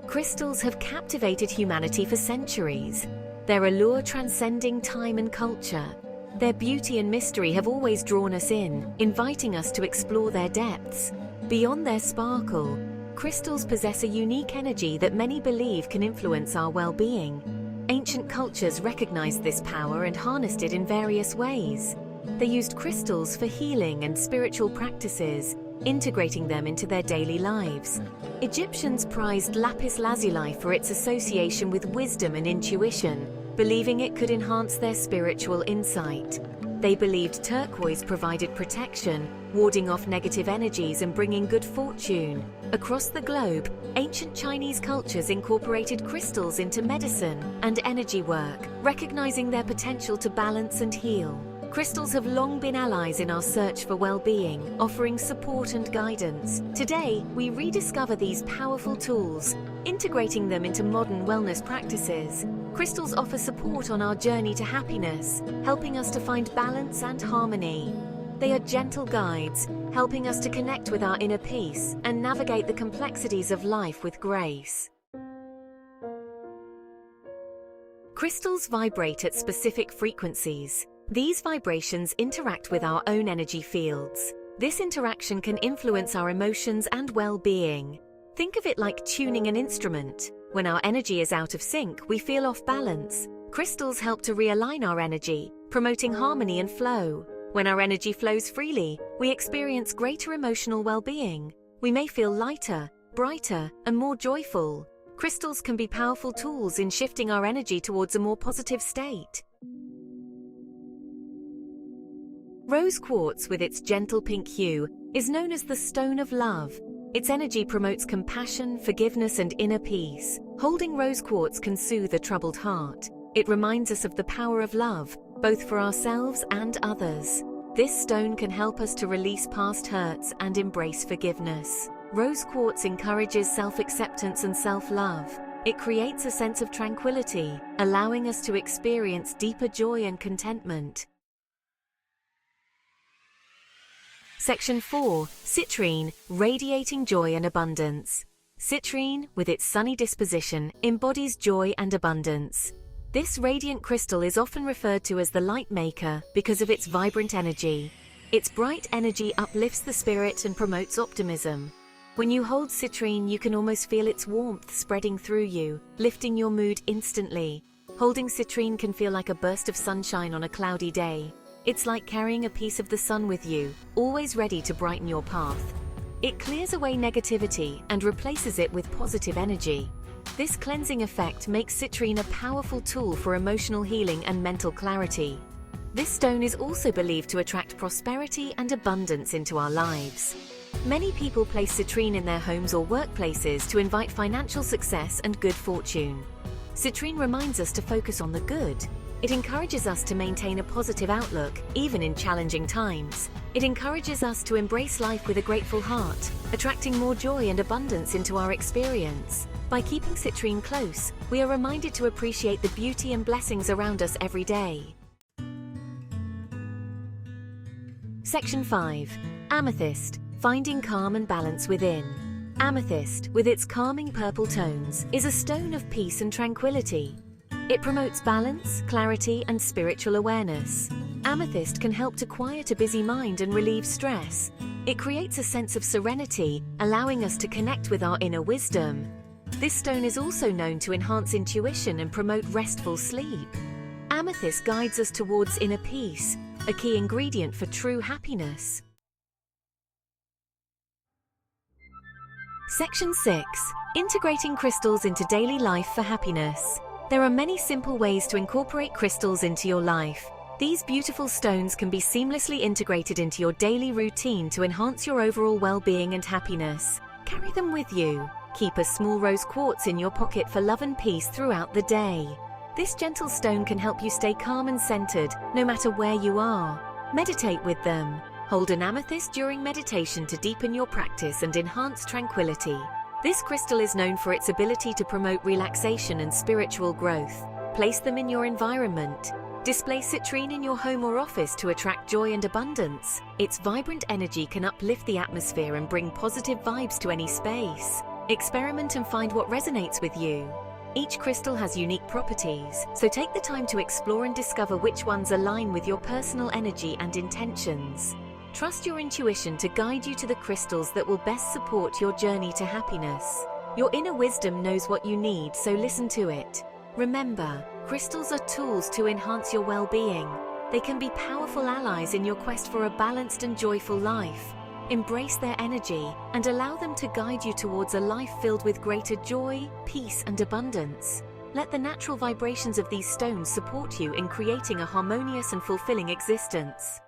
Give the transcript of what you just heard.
Crystals have captivated humanity for centuries, their allure transcending time and culture. Their beauty and mystery have always drawn us in, inviting us to explore their depths. Beyond their sparkle, crystals possess a unique energy that many believe can influence our well-being. Ancient cultures recognized this power and harnessed it in various ways. They used crystals for healing and spiritual practices, integrating them into their daily lives. Egyptians prized lapis lazuli for its association with wisdom and intuition, believing it could enhance their spiritual insight. They believed turquoise provided protection, warding off negative energies and bringing good fortune. Across the globe, ancient Chinese cultures incorporated crystals into medicine and energy work, recognizing their potential to balance and heal. Crystals have long been allies in our search for well-being, offering support and guidance. Today, we rediscover these powerful tools, integrating them into modern wellness practices. Crystals offer support on our journey to happiness, helping us to find balance and harmony. They are gentle guides, helping us to connect with our inner peace and navigate the complexities of life with grace. Crystals vibrate at specific frequencies. These vibrations interact with our own energy fields. This interaction can influence our emotions and well-being. Think of it like tuning an instrument. When our energy is out of sync, we feel off balance. Crystals help to realign our energy, promoting harmony and flow. When our energy flows freely, we experience greater emotional well-being. We may feel lighter, brighter, and more joyful. Crystals can be powerful tools in shifting our energy towards a more positive state. Rose quartz, with its gentle pink hue, is known as the stone of love. Its energy promotes compassion, forgiveness, and inner peace. Holding rose quartz can soothe a troubled heart. It reminds us of the power of love, both for ourselves and others. This stone can help us to release past hurts and embrace forgiveness. Rose quartz encourages self-acceptance and self-love. It creates a sense of tranquility, allowing us to experience deeper joy and contentment. Section 4. Citrine, radiating joy and abundance. Citrine, with its sunny disposition, embodies joy and abundance. This radiant crystal is often referred to as the light maker because of its vibrant energy. Its bright energy uplifts the spirit and promotes optimism. When you hold citrine, you can almost feel its warmth spreading through you, lifting your mood instantly. Holding citrine can feel like a burst of sunshine on a cloudy day. It's like carrying a piece of the sun with you, always ready to brighten your path. It clears away negativity and replaces it with positive energy. This cleansing effect makes citrine a powerful tool for emotional healing and mental clarity. This stone is also believed to attract prosperity and abundance into our lives. Many people place citrine in their homes or workplaces to invite financial success and good fortune. Citrine reminds us to focus on the good. It encourages us to maintain a positive outlook, even in challenging times. It encourages us to embrace life with a grateful heart, attracting more joy and abundance into our experience. By keeping citrine close, we are reminded to appreciate the beauty and blessings around us every day. Section 5. Amethyst, finding calm and balance within. Amethyst, with its calming purple tones, is a stone of peace and tranquility. It promotes balance, clarity, and spiritual awareness. Amethyst can help to quiet a busy mind and relieve stress. It creates a sense of serenity, allowing us to connect with our inner wisdom. This stone is also known to enhance intuition and promote restful sleep. Amethyst guides us towards inner peace, a key ingredient for true happiness. Section 6. Integrating crystals into daily life for happiness. There are many simple ways to incorporate crystals into your life. These beautiful stones can be seamlessly integrated into your daily routine to enhance your overall well-being and happiness. Carry them with you. Keep a small rose quartz in your pocket for love and peace throughout the day. This gentle stone can help you stay calm and centered, no matter where you are. Meditate with them. Hold an amethyst during meditation to deepen your practice and enhance tranquility. This crystal is known for its ability to promote relaxation and spiritual growth. Place them in your environment. Display citrine in your home or office to attract joy and abundance. Its vibrant energy can uplift the atmosphere and bring positive vibes to any space. Experiment and find what resonates with you. Each crystal has unique properties, so take the time to explore and discover which ones align with your personal energy and intentions. Trust your intuition to guide you to the crystals that will best support your journey to happiness. Your inner wisdom knows what you need, so listen to it. Remember, crystals are tools to enhance your well-being. They can be powerful allies in your quest for a balanced and joyful life. Embrace their energy and allow them to guide you towards a life filled with greater joy, peace, and abundance. Let the natural vibrations of these stones support you in creating a harmonious and fulfilling existence.